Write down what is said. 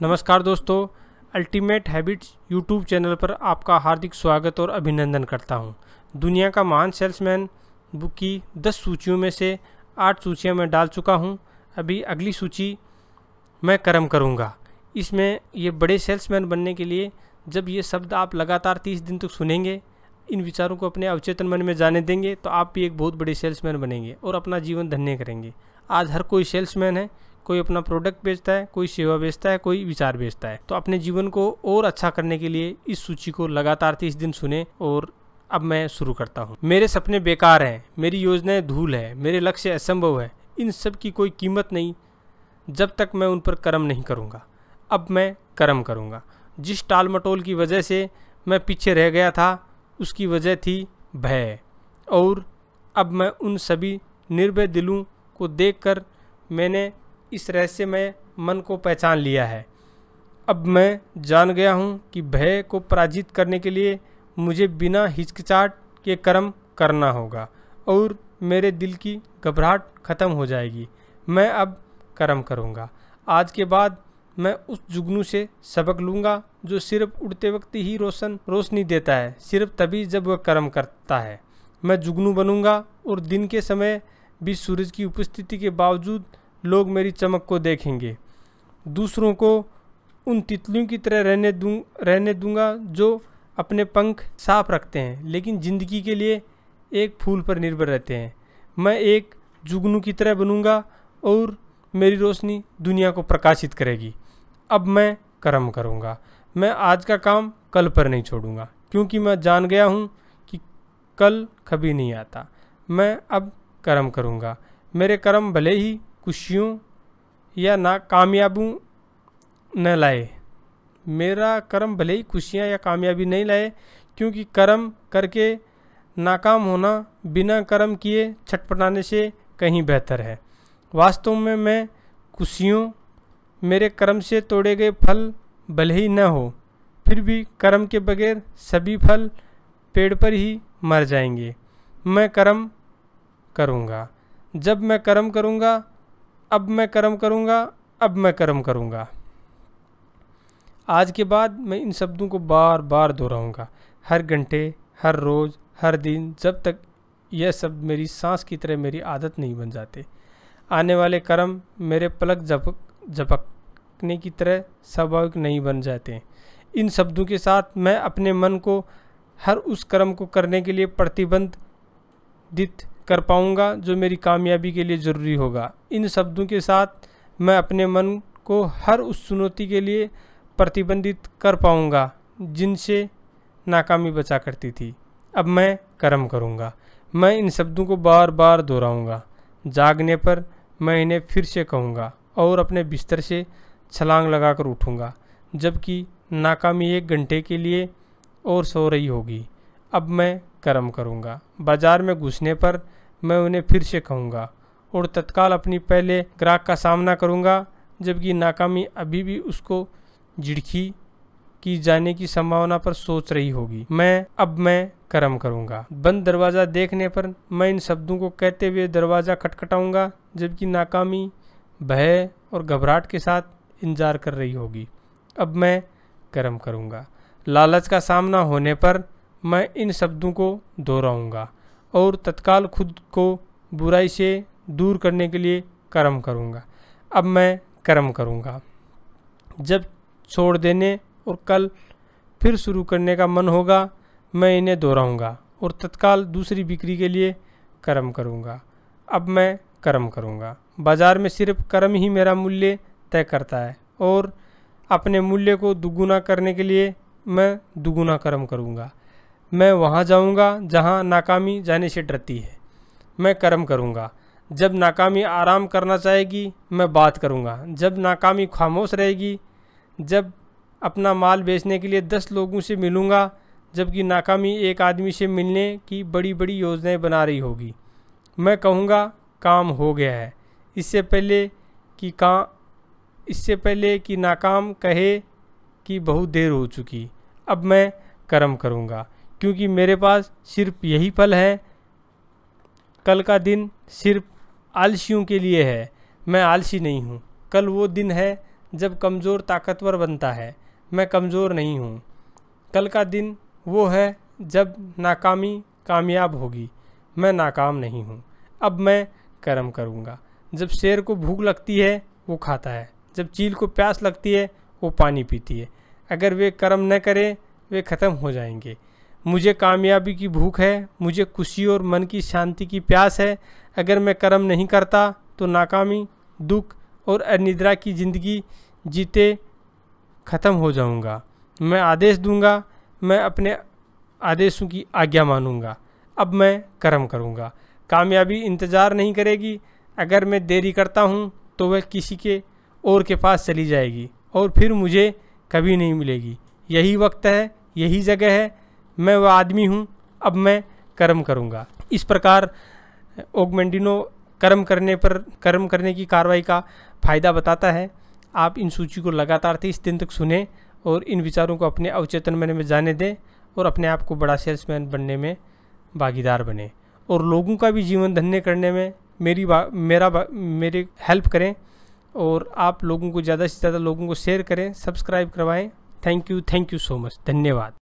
नमस्कार दोस्तों, ultimate habits YouTube channel पर आपका हार्दिक स्वागत और अभिनंदन करता हूं। दुनिया का महान सेल्समैन बुक की 10 सूचियों में से 8 सूचियां मैं डाल चुका हूं। अभी अगली सूची मैं कर्म करूंगा। इसमें ये बड़े सेल्समैन बनने के लिए जब ये शब्द आप लगातार 30 दिन तक सुनेंगे, इन विचारों को अपने अवचेतन मन में जाने देंगे, तो आप भी एक बहुत बड़े सेल्समैन बनेंगे और अपना जीवन धन्य करेंगे। आज हर कोई सेल्समैन है, कोई अपना प्रोडक्ट बेचता है, कोई सेवा बेचता है, कोई विचार बेचता है। तो अपने जीवन को और अच्छा करने के लिए इस सूची को लगातार 30 दिन सुने। और अब मैं शुरू करता हूँ। मेरे सपने बेकार हैं, मेरी योजनाएं धूल है, मेरे लक्ष्य असंभव है, इन सब की कोई कीमत नहीं जब तक मैं उन पर कर्म नहीं करूँगा। अब मैं कर्म करूँगा। जिस टाल मटोल की वजह से मैं पीछे रह गया था, उसकी वजह थी भय, और अब मैं उन सभी निर्भय दिलों को देखकर मैंने इस रहस्यमय मन को पहचान लिया है। अब मैं जान गया हूँ कि भय को पराजित करने के लिए मुझे बिना हिचकिचाहट के कर्म करना होगा और मेरे दिल की घबराहट खत्म हो जाएगी। मैं अब कर्म करूँगा। आज के बाद मैं उस जुगनू से सबक लूँगा जो सिर्फ उड़ते वक्त ही रोशनी देता है, सिर्फ तभी जब वह कर्म करता है। मैं जुगनू बनूँगा और दिन के समय भी सूरज की उपस्थिति के बावजूद लोग मेरी चमक को देखेंगे। दूसरों को उन तितलियों की तरह रहने दूंगा जो अपने पंख साफ रखते हैं लेकिन ज़िंदगी के लिए एक फूल पर निर्भर रहते हैं। मैं एक जुगनू की तरह बनूंगा और मेरी रोशनी दुनिया को प्रकाशित करेगी। अब मैं कर्म करूंगा। मैं आज का काम कल पर नहीं छोड़ूंगा, क्योंकि मैं जान गया हूं कि कल कभी नहीं आता। मैं अब कर्म करूंगा। मेरे कर्म भले ही खुशियों या कामयाबी न लाए, मेरा कर्म भले ही खुशियाँ या कामयाबी नहीं लाए, क्योंकि कर्म करके नाकाम होना बिना कर्म किए छटपटाने से कहीं बेहतर है। वास्तव में मैं खुशियों मेरे कर्म से तोड़े गए फल भले ही न हो, फिर भी कर्म के बगैर सभी फल पेड़ पर ही मर जाएंगे। मैं कर्म करूँगा। जब मैं कर्म करूँगा, अब मैं कर्म करूँगा, अब मैं कर्म करूँगा। आज के बाद मैं इन शब्दों को बार बार दोहराऊँगा, हर घंटे, हर रोज़, हर दिन, जब तक यह शब्द मेरी सांस की तरह मेरी आदत नहीं बन जाते। आने वाले कर्म मेरे पलक झपकने की तरह स्वाभाविक नहीं बन जाते। इन शब्दों के साथ मैं अपने मन को हर उस कर्म को करने के लिए प्रतिबंधित कर पाऊँगा जो मेरी कामयाबी के लिए ज़रूरी होगा। इन शब्दों के साथ मैं अपने मन को हर उस चुनौती के लिए प्रतिबंधित कर पाऊँगा जिनसे नाकामी बचा करती थी। अब मैं कर्म करूँगा। मैं इन शब्दों को बार बार दोहराऊँगा। जागने पर मैं इन्हें फिर से कहूँगा और अपने बिस्तर से छलांग लगाकर उठूँगा, जबकि नाकामी 1 घंटे के लिए और सो रही होगी। अब मैं कर्म करूँगा। बाजार में घुसने पर मैं उन्हें फिर से कहूँगा और तत्काल अपनी पहले ग्राहक का सामना करूँगा, जबकि नाकामी अभी भी उसको झिड़की की जाने की संभावना पर सोच रही होगी। अब मैं कर्म करूँगा। बंद दरवाज़ा देखने पर मैं इन शब्दों को कहते हुए दरवाज़ा खटखटाऊँगा, जबकि नाकामी भय और घबराहट के साथ इंतजार कर रही होगी। अब मैं कर्म करूँगा। लालच का सामना होने पर मैं इन शब्दों को दोहराऊँगा और तत्काल खुद को बुराई से दूर करने के लिए कर्म करूँगा। अब मैं कर्म करूँगा। जब छोड़ देने और कल फिर शुरू करने का मन होगा, मैं इन्हें दोहराऊँगा और तत्काल दूसरी बिक्री के लिए कर्म करूँगा। अब मैं कर्म करूँगा। बाज़ार में सिर्फ कर्म ही मेरा मूल्य तय करता है और अपने मूल्य को दुगुना करने के लिए मैं दुगुना कर्म करूँगा। मैं वहाँ जाऊँगा जहाँ नाकामी जाने से डरती है। मैं कर्म करूँगा। जब नाकामी आराम करना चाहेगी, मैं बात करूँगा। जब नाकामी खामोश रहेगी, जब अपना माल बेचने के लिए 10 लोगों से मिलूँगा, जबकि नाकामी एक आदमी से मिलने की बड़ी बड़ी योजनाएं बना रही होगी। मैं कहूँगा काम हो गया है, इससे पहले कि नाकाम कहे कि बहुत देर हो चुकी। अब मैं कर्म करूँगा, क्योंकि मेरे पास सिर्फ यही पल है। कल का दिन सिर्फ आलसियों के लिए है। मैं आलसी नहीं हूँ। कल वो दिन है जब कमज़ोर ताकतवर बनता है। मैं कमज़ोर नहीं हूँ। कल का दिन वो है जब नाकामी कामयाब होगी। मैं नाकाम नहीं हूँ। अब मैं कर्म करूँगा। जब शेर को भूख लगती है वो खाता है। जब चील को प्यास लगती है वो पानी पीती है। अगर वे कर्म न करें वे ख़त्म हो जाएंगे। मुझे कामयाबी की भूख है। मुझे खुशी और मन की शांति की प्यास है। अगर मैं कर्म नहीं करता तो नाकामी, दुख और अनिद्रा की ज़िंदगी जीते ख़त्म हो जाऊंगा। मैं आदेश दूंगा। मैं अपने आदेशों की आज्ञा मानूंगा। अब मैं कर्म करूंगा। कामयाबी इंतज़ार नहीं करेगी। अगर मैं देरी करता हूं तो वह किसी के और के पास चली जाएगी और फिर मुझे कभी नहीं मिलेगी। यही वक्त है, यही जगह है। मैं वह आदमी हूं। अब मैं कर्म करूंगा। इस प्रकार ऑगमेंटिनो कर्म करने की कार्रवाई का फ़ायदा बताता है। आप इन सूची को लगातार 30 दिन तक सुने और इन विचारों को अपने अवचेतन मन में जाने दें और अपने आप को बड़ा सेल्समैन बनने में भागीदार बने और लोगों का भी जीवन धन्य करने में मेरे हेल्प करें। और आप लोगों को ज़्यादा से ज़्यादा लोगों को शेयर करें, सब्सक्राइब करवाएं। Thank you so much. धन्यवाद।